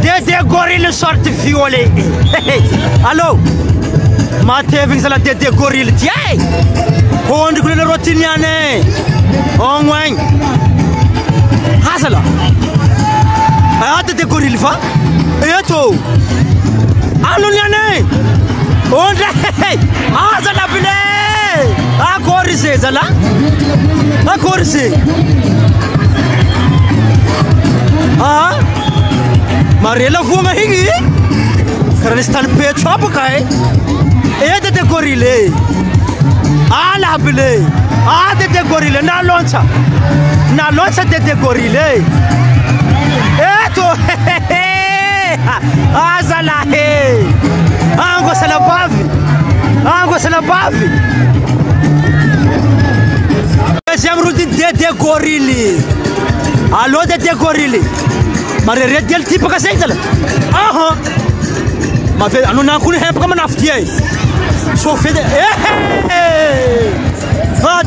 Dede gorille sorti fiole. Allô? Mateving sala dede gorille tiai. Hondi kulele rotiniane. Ongwang. Hasala. Dede gorille fa. Eto. Allô niane. Onde. Hasala bile. Akorise zala. Akorise. Mariela vuma hingi Kranistan Petro kai Dede gorile ala bile dede gorile na loncha dede gorile eto azala he ango sala bavi Jamrudin dede gorile allo dede gorile Mare red del tipo ka sentala ma fe anu na kuni hep kama naftiye so fe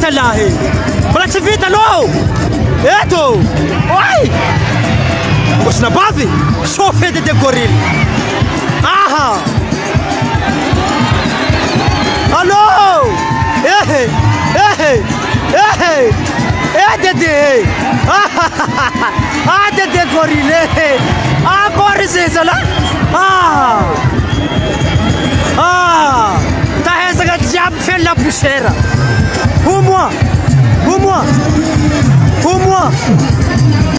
talahi bala chivita lo eto oi usna bavi so fe de goril allo Dede gorile Akorise zala Ta hesa jab fait la poussière Pour moi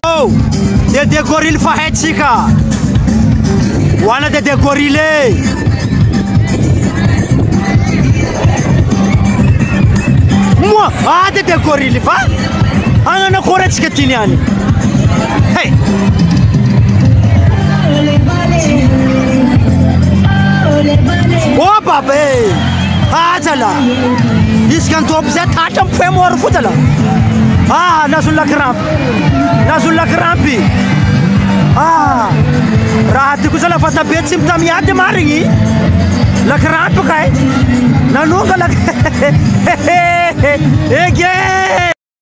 Oh Dede goril fa hechika Wala dede gorile Moi dede gorile fa Ana kore tsiketini yani Hey Oh babe Atala Iskan top set atam femor futala Nasulla krampi Rahat ku sala fata bet simptom yad maringi La kramp kai Nanunga la Ege